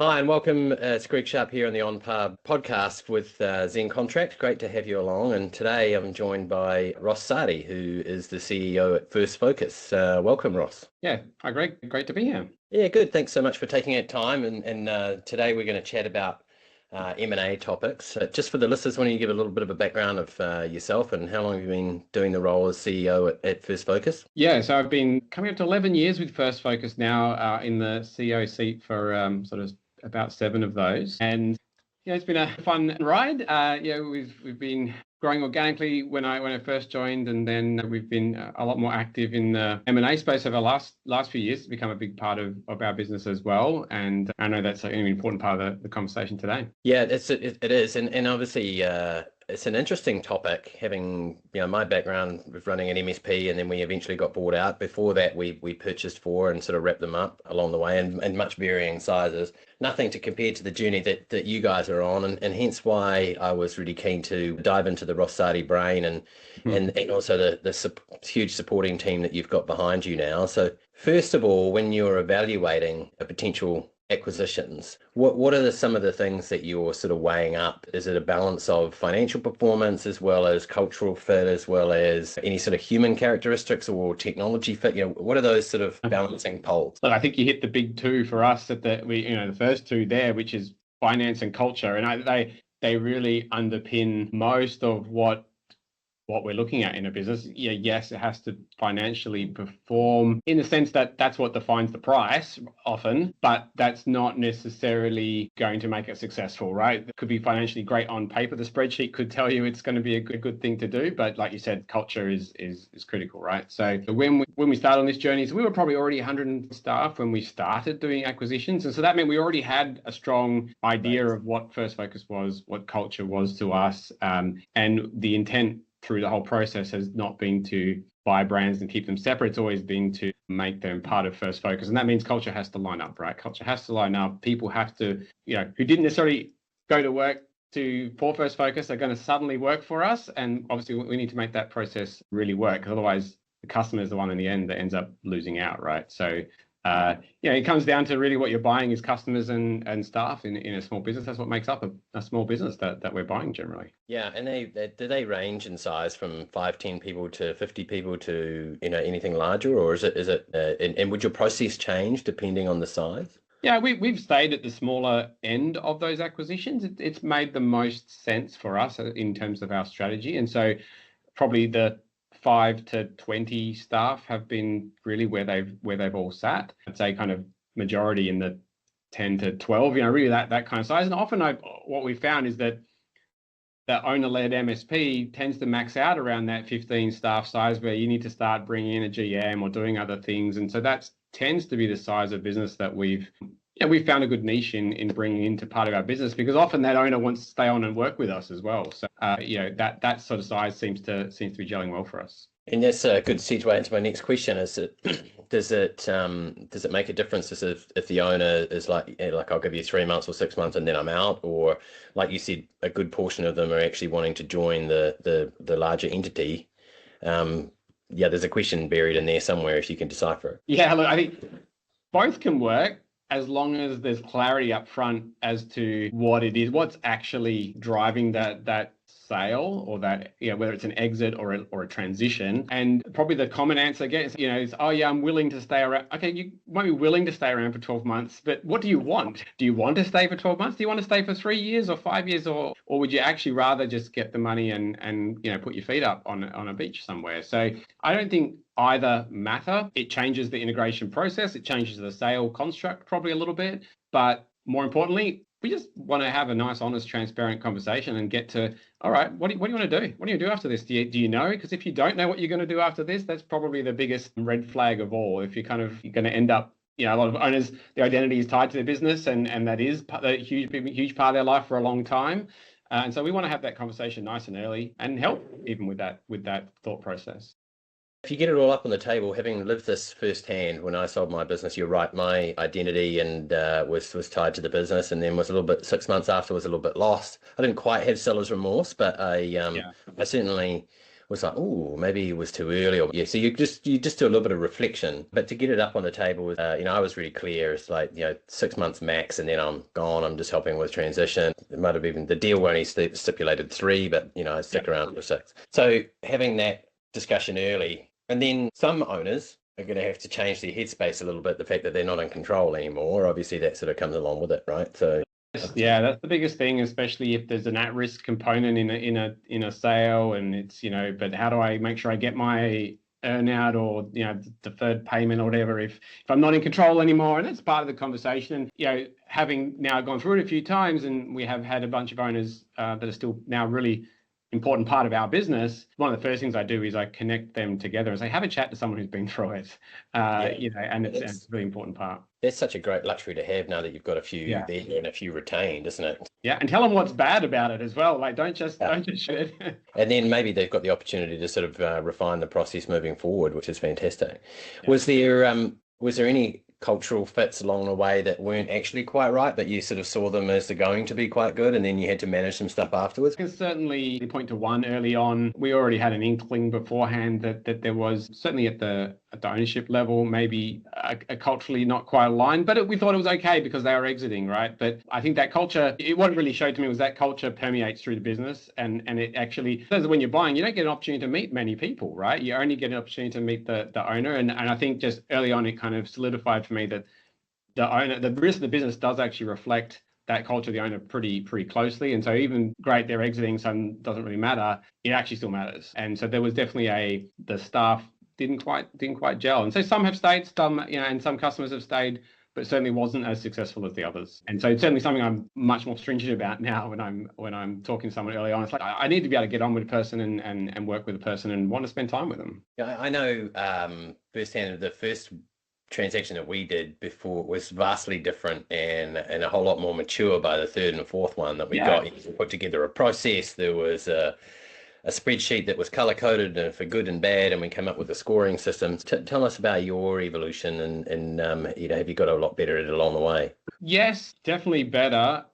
Hi, and welcome. It's Greg Sharp here on the On podcast with Zen Contract. Great to have you along. And today I'm joined by Ross Sardi, who is the CEO at First Focus. Welcome, Ross. Yeah, hi Greg. Great to be here. Yeah, good. Thanks so much for taking out time. And today we're going to chat about M&A topics. Just for the listeners, why don't you give a little bit of a background of yourself and how long have you been doing the role as CEO at First Focus? Yeah, so I've been coming up to 11 years with First Focus now, in the CEO seat for sort of about 7 of those. And it's been a fun ride. We've been growing organically when I first joined, and then we've been a lot more active in the M&A space over the last few years to become a big part of our business as well. And I know that's an important part of the conversation today. Yeah, it is, and obviously it's an interesting topic. Having my background with running an MSP, and then we eventually got bought out. Before that, we purchased 4 and sort of wrapped them up along the way, and much varying sizes. Nothing to compare to the journey that you guys are on, and hence why I was really keen to dive into the Ross Sardi brain and also the huge supporting team that you've got behind you now. So first of all, when you're evaluating a potential acquisitions, what are some of the things that you're sort of weighing up? Is it a balance of financial performance as well as cultural fit, as well as any sort of human characteristics or technology fit? What are those sort of balancing poles? Look, I think you hit the big 2 for us the first 2 there, which is finance and culture, and they really underpin most of what we're looking at in a business. Yeah, yes, it has to financially perform in the sense that that's what defines the price often, but that's not necessarily going to make it successful, right? It could be financially great on paper. The spreadsheet could tell you it's going to be a good thing to do, but like you said, culture is critical, right? So when we started on this journey, so we were probably already 100 staff when we started doing acquisitions, and so that meant we already had a strong idea of what First Focus was, what culture was to us, and the intent through the whole process has not been to buy brands and keep them separate. It's always been to make them part of First Focus. And that means culture has to line up, right? Culture has to line up. People have to, who didn't necessarily go to work for First Focus are going to suddenly work for us. And obviously we need to make that process really work, because otherwise the customer is the one in the end that ends up losing out, right? So it comes down to really what you're buying is customers and staff in a small business. That's what makes up a small business that we're buying generally. Yeah, and do they range in size from 5-10 people to 50 people to anything larger, or is it and would your process change depending on the size? Yeah, we've stayed at the smaller end of those acquisitions. It's made the most sense for us in terms of our strategy, and so probably the 5 to 20 staff have been really where they've all sat. I'd say kind of majority in the 10 to 12, really that kind of size. And often what we found is that the owner-led MSP tends to max out around that 15 staff size, where you need to start bringing in a GM or doing other things. And so that tends to be the size of business that we've found a good niche in bringing into part of our business, because often that owner wants to stay on and work with us as well. So that sort of size seems to be gelling well for us. And that's a good segue into my next question. Does it make a difference if the owner is like I'll give you 3 months or 6 months and then I'm out, or like you said, a good portion of them are actually wanting to join the larger entity? There's a question buried in there somewhere if you can decipher it. Yeah, look, I think both can work, as long as there's clarity up front as to what it is, what's actually driving that sale, or that, whether it's an exit or a transition. And probably the common answer I get is, oh yeah, I'm willing to stay around. Okay, you might be willing to stay around for 12 months, but what do you want? Do you want to stay for 12 months? Do you want to stay for 3 years or 5 years, or would you actually rather just get the money and put your feet up on a beach somewhere? So I don't think either matter. It changes the integration process. It changes the sale construct probably a little bit, but more importantly, we just want to have a nice, honest, transparent conversation and get to, all right, what do you want to do? What do you do after this? Do you know? Because if you don't know what you're going to do after this, that's probably the biggest red flag of all. If you're going to end up, a lot of owners, their identity is tied to their business, and that is a huge part of their life for a long time. And so we want to have that conversation nice and early and help even with that thought process. If you get it all up on the table, having lived this firsthand, when I sold my business, you're right, my identity and was tied to the business, and then was a little bit 6 months after was a little bit lost. I didn't quite have seller's remorse, but I certainly was like, oh, maybe it was too early, or yeah. So you just do a little bit of reflection, but to get it up on the table was, I was really clear. It's like 6 months max, and then I'm gone. I'm just helping with transition. It might have even the deal only stipulated 3, but I stick around for 6. So having that discussion early, and then some owners are going to have to change their headspace a little bit. The fact that they're not in control anymore, obviously, that sort of comes along with it, right? So. Yeah, that's the biggest thing, especially if there's an at-risk component in a sale, and it's but how do I make sure I get my earnout or deferred payment or whatever if I'm not in control anymore? And that's part of the conversation. Having now gone through it a few times, and we have had a bunch of owners that are still now really important part of our business. One of the first things I do is I connect them together and say, have a chat to someone who's been through it. And it's a really important part. That's such a great luxury to have now that you've got a few there and a few retained, isn't it? Yeah, and tell them what's bad about it as well. Like, don't just shit. And then maybe they've got the opportunity to sort of refine the process moving forward, which is fantastic. Yeah. Was there any cultural fits along the way that weren't actually quite right, but you sort of saw them as they're going to be quite good, and then you had to manage some stuff afterwards? I can certainly point to one early on. We already had an inkling beforehand that there was, certainly at the ownership level, maybe a culturally not quite aligned, but we thought it was okay because they were exiting, right? But I think that culture, what it really showed to me was that culture permeates through the business, and it actually, when you're buying, you don't get an opportunity to meet many people, right? You only get an opportunity to meet the owner, and I think just early on it kind of solidified for me that the risk of the business does actually reflect that culture of the owner pretty closely. And so even great, they're exiting, so doesn't really matter, it actually still matters. And so there was definitely the staff didn't quite gel. And so some have stayed, some, and some customers have stayed, but certainly wasn't as successful as the others. And so it's certainly something I'm much more stringent about now when I'm talking to someone early on. It's like, I need to be able to get on with a person and work with a person and want to spend time with them. Yeah, I know firsthand the first transaction that we did before was vastly different and a whole lot more mature by the third and fourth one that we got. You put together a process. There was a spreadsheet that was color coded for good and bad, and we came up with a scoring system. Tell us about your evolution, and have you got a lot better at it along the way? Yes, definitely better.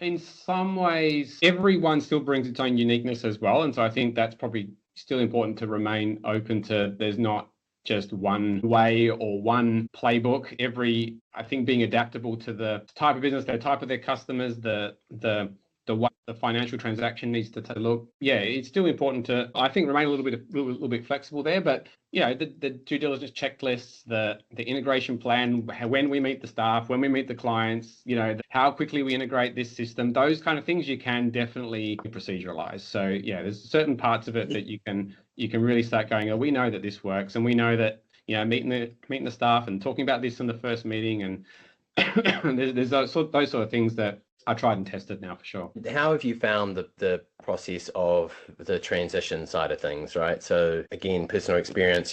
In some ways, everyone still brings its own uniqueness as well, and so I think that's probably still important to remain open to. There's not just one way or one playbook. I think being adaptable to the type of business, the type of their customers, the way the financial transaction needs to look. Yeah, it's still important to, I think, remain a little bit flexible there. But the due diligence checklists, the integration plan, when we meet the staff, when we meet the clients, how quickly we integrate this system, those kind of things you can definitely proceduralize. So there's certain parts of it that you can really start going, oh, we know that this works, and we know that meeting the staff and talking about this in the first meeting, and there's those sort of things that I tried and tested now for sure. How have you found the process of the transition side of things, right? So again, personal experience,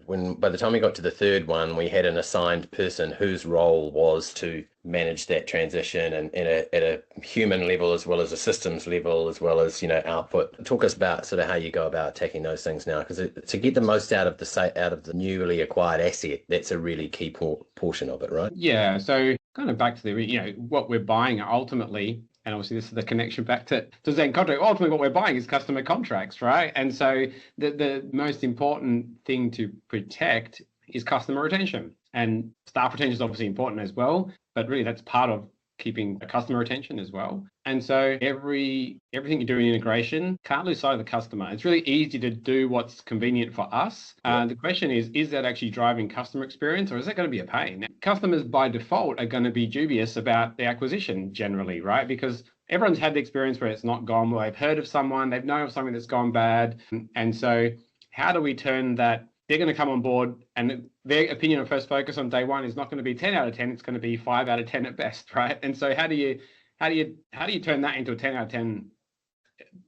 when by the time we got to the third one, we had an assigned person whose role was to manage that transition and at a human level as well as a systems level as well as output. Talk us about sort of how you go about attacking those things now, because to get the most out of the newly acquired asset, that's a really key portion of it, right? Yeah. So kind of back to the what we're buying ultimately. And obviously, this is the connection back to Zen contract. Ultimately, what we're buying is customer contracts, right? And so the most important thing to protect is customer retention. And staff retention is obviously important as well, but really that's part of keeping a customer retention as well. And so everything you do in integration can't lose sight of the customer. It's really easy to do what's convenient for us. The question is that actually driving customer experience, or is that going to be a pain? Customers by default are going to be dubious about the acquisition generally, right? Because everyone's had the experience where it's not gone well. They've heard of someone, they've known of something that's gone bad. And so how do we turn that? They're going to come on board, and their opinion on First Focus on day one is not going to be 10 out of 10. It's going to be 5 out of 10 at best, right? And so how do you turn that into a 10 out of 10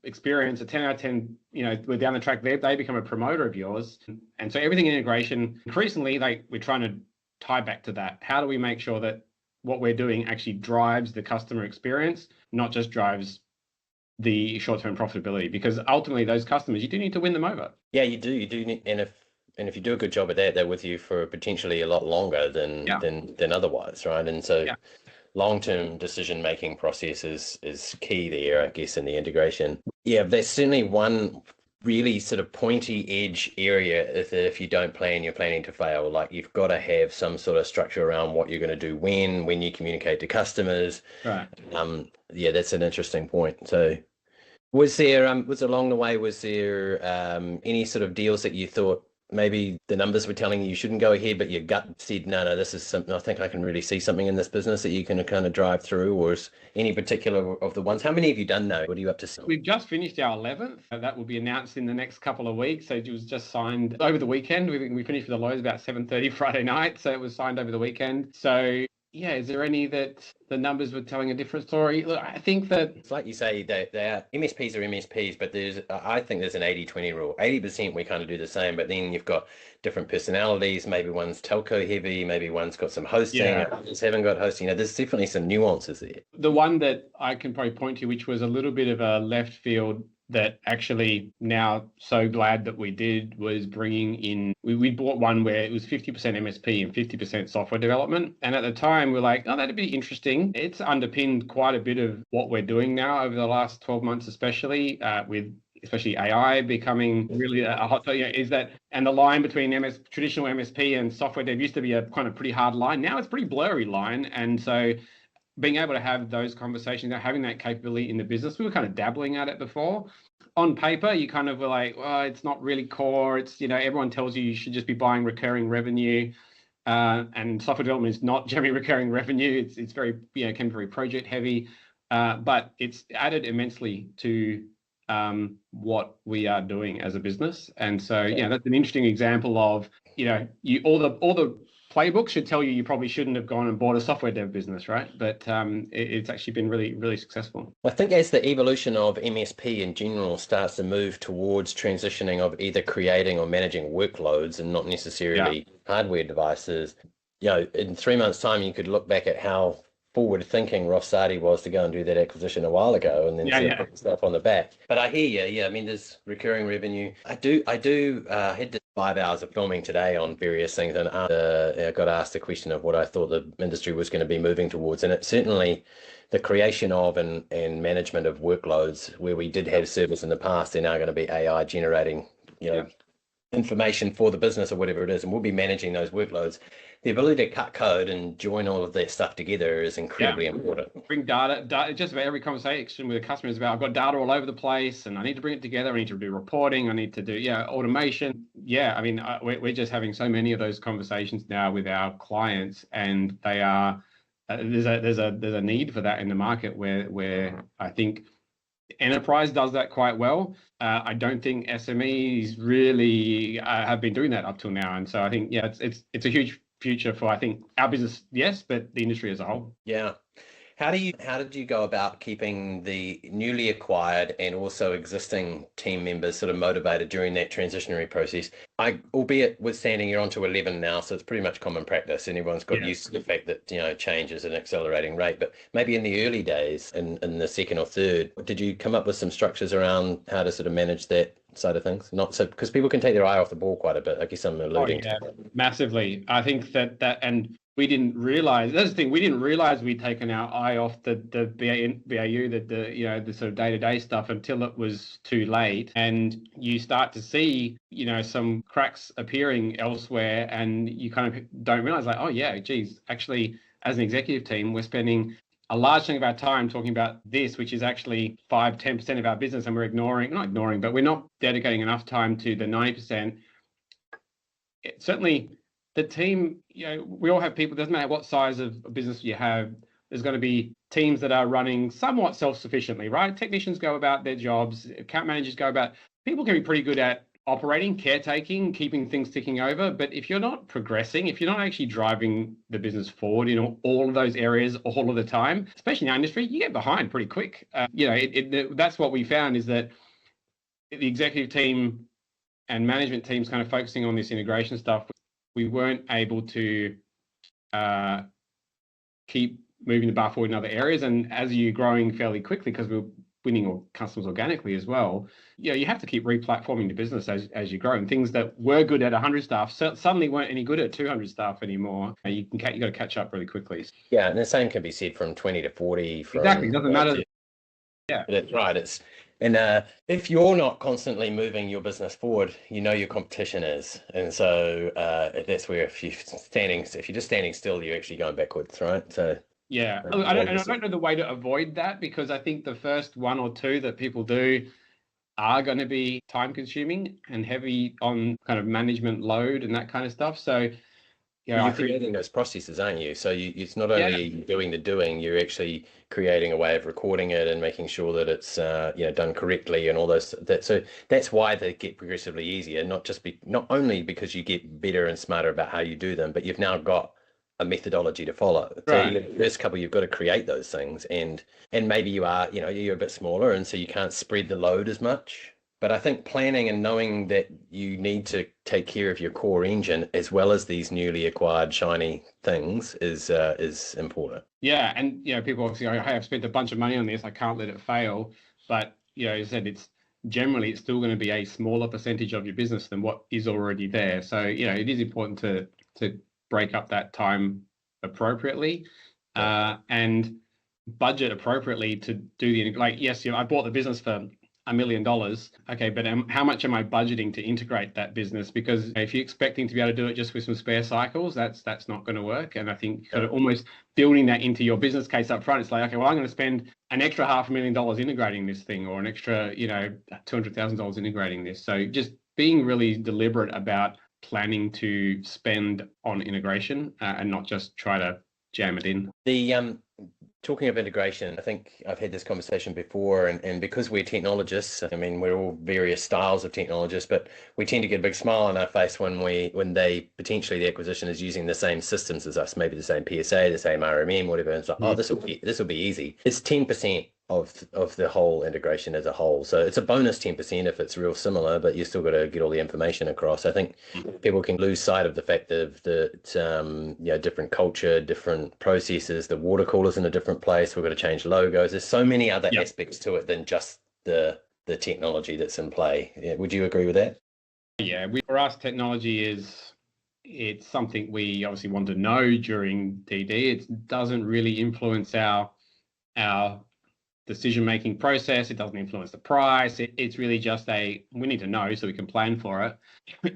experience, a 10 out of 10, we're down the track, they become a promoter of yours. And so everything in integration, increasingly, we're trying to tie back to that. How do we make sure that what we're doing actually drives the customer experience, not just drives the short-term profitability? Because ultimately those customers, you do need to win them over. Yeah, you do. And if you do a good job at that, they're with you for potentially a lot longer than otherwise, right? And so long-term decision-making process is key there, I guess, in the integration. Yeah, that's certainly one really sort of pointy edge area if you don't plan, you're planning to fail. Like you've got to have some sort of structure around what you're going to do when you communicate to customers. Right. Yeah, that's an interesting point. So was along the way, was there any sort of deals that you thought maybe the numbers were telling you shouldn't go ahead, but your gut said, no, this is something, I think I can really see something in this business that you can kind of drive through, or is any particular of the ones? How many have you done now? What are you up to? We've just finished our 11th. That will be announced in the next couple of weeks. So it was just signed over the weekend. We finished with the lawyers about 7:30 Friday night. So it was signed over the weekend. So yeah, is there any that the numbers were telling a different story? Look, I think that it's like you say, they are MSPs are MSPs, but I think there's an 80-20 rule. 80% we kind of do the same, but then you've got different personalities. Maybe one's telco heavy, maybe one's got some hosting, others haven't got hosting. There's definitely some nuances there. The one that I can probably point to, which was a little bit of a left field, that actually now so glad that we did, was bringing in, we bought one where it was 50% MSP and 50% software development. And at the time we're like, oh, that'd be interesting. It's underpinned quite a bit of what we're doing now over the last 12 months, especially especially AI becoming really a hot topic, is that, and the line between traditional MSP and software dev used to be a kind of pretty hard line. Now it's a pretty blurry line. And so being able to have those conversations, having that capability in the business, we were kind of dabbling at it before. On paper, you kind of were like, well, it's not really core. It's, everyone tells you should just be buying recurring revenue. And software development is not generally recurring revenue. It's very, can be very project heavy. But it's added immensely to what we are doing as a business. And so, that's an interesting example of, all the Playbook should tell you probably shouldn't have gone and bought a software dev business, right? But it's actually been really, really successful. I think as the evolution of MSP in general starts to move towards transitioning of either creating or managing workloads and not necessarily hardware devices, in 3 months' time, you could look back at how forward-thinking Ross Sardi was to go and do that acquisition a while ago, and then put stuff on the back. But I hear you. Yeah, I mean, there's recurring revenue. I had 5 hours of filming today on various things, and I got asked the question of what I thought the industry was going to be moving towards, and it's certainly the creation of and management of workloads where we did have servers in the past. They're now going to be AI generating, information for the business or whatever it is, and we'll be managing those workloads. The ability to cut code and join all of that stuff together is incredibly important. Bring data, just about every conversation with a customer is about, I've got data all over the place and I need to bring it together. I need to do reporting. I need to do, automation. I mean, we're just having so many of those conversations now with our clients, and they are, there's a need for that in the market where I think enterprise does that quite well. I don't think SMEs really have been doing that up till now. And so I think, it's a huge future for, I think, our business, yes, but the industry as a whole. Yeah. How did you go about keeping the newly acquired and also existing team members sort of motivated during that transitionary process? Albeit withstanding, you're on to 11 now, so it's pretty much common practice, and everyone's got used to the fact that change is an accelerating rate. But maybe in the early days, in the second or third, did you come up with some structures around how to sort of manage that side of things? Not so, because people can take their eye off the ball quite a bit. I guess I'm alluding to that. Massively. I think that and we didn't realize, that's the thing, we didn't realize we'd taken our eye off the BAU, the sort of day-to-day stuff until it was too late. And you start to see, some cracks appearing elsewhere, and you kind of don't realize, like, oh yeah, geez, actually, as an executive team, we're spending a large chunk of our time talking about this, which is actually 5-10% of our business, and we're but we're not dedicating enough time to the 90%. Certainly, the team, we all have people, it doesn't matter what size of business you have, there's going to be teams that are running somewhat self-sufficiently, right? Technicians go about their jobs, account managers go about, people can be pretty good at operating, caretaking, keeping things ticking over. But if you're not progressing, if you're not actually driving the business forward in all of those areas all of the time, especially in our industry, you get behind pretty quick. That's what we found, is that the executive team and management teams kind of focusing on this integration stuff, we weren't able to keep moving the bar forward in other areas. And as you're growing fairly quickly, because we're winning customers organically as well, you have to keep replatforming the business as you grow. And things that were good at 100 staff suddenly weren't any good at 200 staff anymore. You got to catch up really quickly. Yeah, and the same can be said from 20 to 40. Exactly, it doesn't matter. Yeah, that's right. And if you're not constantly moving your business forward, you know your competition is, and so that's where if you're just standing still, you're actually going backwards, right? So Yeah, I don't know the way to avoid that, because I think the first one or two that people do are going to be time consuming and heavy on kind of management load and that kind of stuff. So, Well, I you're think, creating those processes, aren't you? So it's not yeah, only doing the doing, you're actually creating a way of recording it and making sure that it's done correctly and all those that. So that's why they get progressively easier, not only because you get better and smarter about how you do them, but you've now got a methodology to follow. So right. the first couple, you've got to create those things, and maybe you're a bit smaller, and so you can't spread the load as much. But I think planning and knowing that you need to take care of your core engine as well as these newly acquired shiny things is important. Yeah, and people obviously go, hey, I've spent a bunch of money on this, I can't let it fail. But as I said, it's still going to be a smaller percentage of your business than what is already there. So it is important to break up that time appropriately, and budget appropriately to do yes, I bought the business for $1 million. Okay, but how much am I budgeting to integrate that business? Because if you're expecting to be able to do it just with some spare cycles, that's not going to work. And I think sort of almost building that into your business case up front, it's like, okay, well, I'm going to spend an extra $500,000 integrating this thing, or an extra, $200,000 integrating this. So just being really deliberate about planning to spend on integration, and not just try to jam it in. The talking of integration, I think I've had this conversation before, and because we're technologists, I mean, we're all various styles of technologists, but we tend to get a big smile on our face when they potentially the acquisition is using the same systems as us, maybe the same PSA, the same RMM, whatever. And it's like, oh, this will be easy. It's 10% of the whole integration as a whole. So it's a bonus 10% if it's real similar, but you still got to get all the information across. I think people can lose sight of the fact that different culture, different processes, the water cooler's in a different place. We've got to change logos. There's so many other aspects to it than just the technology that's in play. Yeah, would you agree with that? Yeah, for us, technology it's something we obviously want to know during DD. It doesn't really influence our decision-making process. It doesn't influence the price. It's really just we need to know so we can plan for it.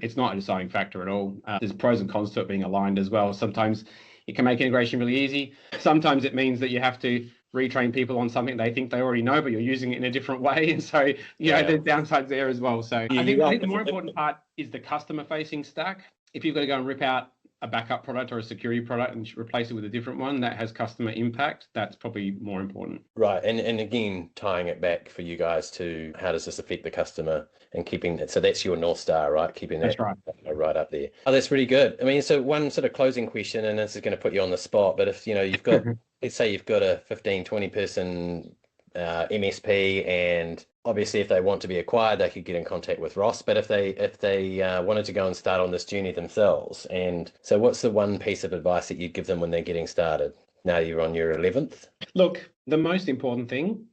It's not a deciding factor at all. There's pros and cons to it being aligned as well. Sometimes it can make integration really easy. Sometimes it means that you have to retrain people on something they think they already know, but you're using it in a different way. And so, there's downsides there as well. So I think the more important part is the customer-facing stack. If you've got to go and rip out a backup product or a security product and replace it with a different one that has customer impact, that's probably more important. Right. And again, tying it back for you guys to how does this affect the customer and keeping it. So that's your North Star, right? Keeping that right up there. Oh, that's really good. I mean, so one sort of closing question, and this is going to put you on the spot, but if, you've got, let's say you've got a 15, 20 person MSP, and obviously if they want to be acquired, they could get in contact with Ross. But if they wanted to go and start on this journey themselves, and so what's the one piece of advice that you'd give them when they're getting started? Now you're on your 11th. Look, the most important thing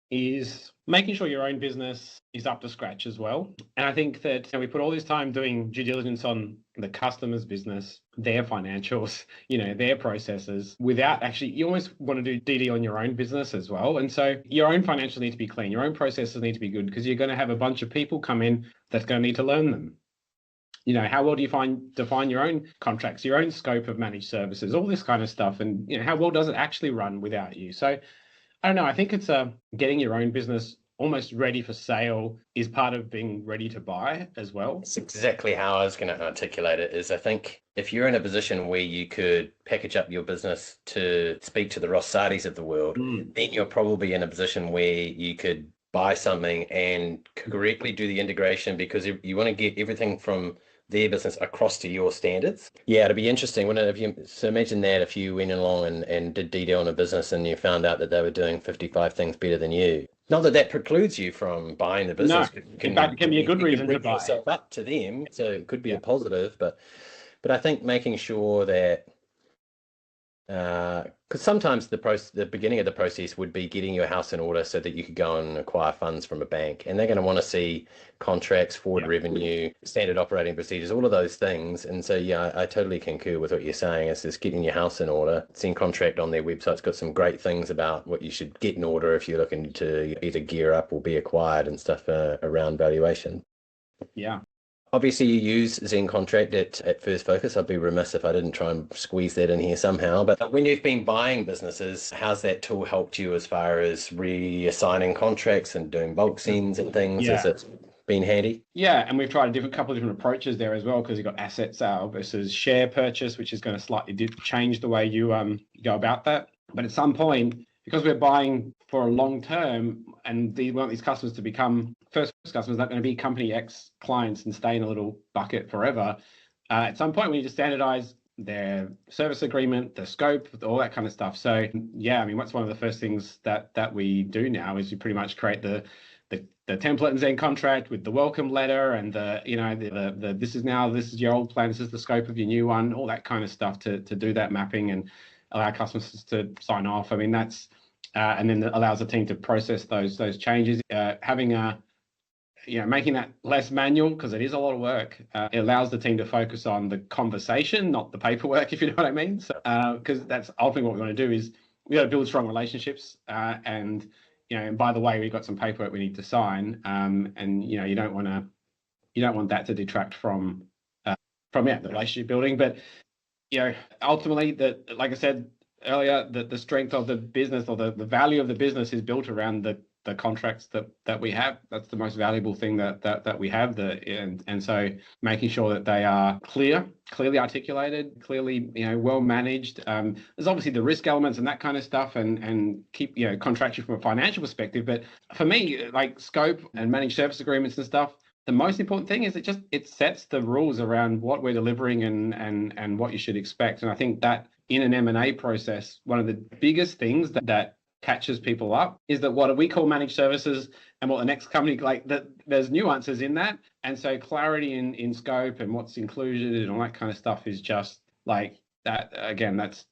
is making sure your own business is up to scratch as well. And I think that we put all this time doing due diligence on the customer's business, their financials, their processes, without actually, you almost want to do DD on your own business as well. And so your own financials need to be clean. Your own processes need to be good, because you're going to have a bunch of people come in that's going to need to learn them. How well do you define your own contracts, your own scope of managed services, all this kind of stuff, and how well does it actually run without you? So I don't know. I think it's getting your own business almost ready for sale is part of being ready to buy as well. That's exactly how I was going to articulate it. Is I think if you're in a position where you could package up your business to speak to the Ross Sardis of the world, then you're probably in a position where you could buy something and correctly do the integration, because you want to get everything from their business across to your standards. Yeah, it'd be interesting. So imagine that if you went along and did DD on a business and you found out that they were doing 55 things better than you. Not that precludes you from buying the business. No, in fact, it can be a good reason to buy. Yourself up to them, so it could be a positive. But I think making sure that Because sometimes the beginning of the process would be getting your house in order so that you could go and acquire funds from a bank, and they're going to want to see contracts, forward revenue, standard operating procedures, all of those things. And so, yeah, I totally concur with what you're saying. It's just getting your house in order. Zen Contract on their website's got some great things about what you should get in order if you're looking to either gear up or be acquired and stuff around valuation. Yeah. Obviously, you use Zen Contract at First Focus. I'd be remiss if I didn't try and squeeze that in here somehow. But when you've been buying businesses, how's that tool helped you as far as reassigning contracts and doing bulk sends and things? Has it been handy? Yeah, and we've tried a couple of different approaches there as well, because you've got asset sale versus share purchase, which is going to slightly change the way you go about that. But at some point, because we're buying for a long term, and we want these customers to become first customers, not going to be company X clients and stay in a little bucket forever. At some point, we need to standardize their service agreement, the scope, all that kind of stuff. So yeah, I mean, what's one of the first things that we do now is we pretty much create the template and Zen Contract with the welcome letter and the this is your old plan, this is the scope of your new one, all that kind of stuff to do that mapping and allow customers to sign off. I mean, that's and then that allows the team to process those changes. Having making that less manual, because it is a lot of work. It allows the team to focus on the conversation, not the paperwork, if you know what I mean. So because that's ultimately what we want to do is we got to build strong relationships and by the way, we've got some paperwork we need to sign, and you don't want that to detract from the relationship building. But ultimately, like I said earlier, the strength of the business or the value of the business is built around the contracts that we have. That's the most valuable thing that we have. And so making sure that they are clearly articulated, clearly well managed. There's obviously the risk elements and that kind of stuff, and keep contractual from a financial perspective. But for me, like scope and managed service agreements and stuff, the most important thing is it sets the rules around what we're delivering and what you should expect. And I think that in an M&A process, one of the biggest things that catches people up is that what we call managed services and what the next company there's nuances in that. And so clarity in scope and what's included and all that kind of stuff is just like that. Again, that's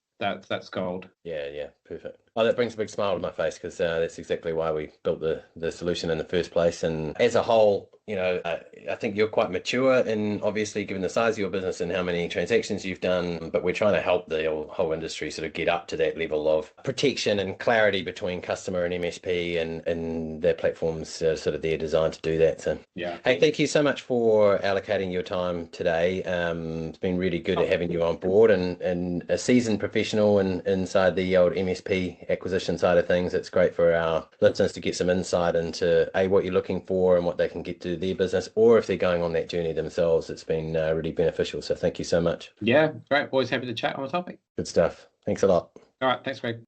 gold. Yeah, perfect. Oh, that brings a big smile to my face, because that's exactly why we built the solution in the first place. And as a whole, I think you're quite mature, and obviously given the size of your business and how many transactions you've done, but we're trying to help the whole industry sort of get up to that level of protection and clarity between customer and MSP, and their platforms sort of they're designed to do that. So yeah. Hey, thank you so much for allocating your time today. It's been really good having you on board, and a seasoned professional inside the old MSP acquisition side of things. It's great for our listeners to get some insight into what you're looking for and what they can get to their business, or if they're going on that journey themselves. It's been really beneficial. So thank you so much. Yeah, great. Always happy to chat on the topic. Good stuff. Thanks a lot. All right. Thanks, Greg.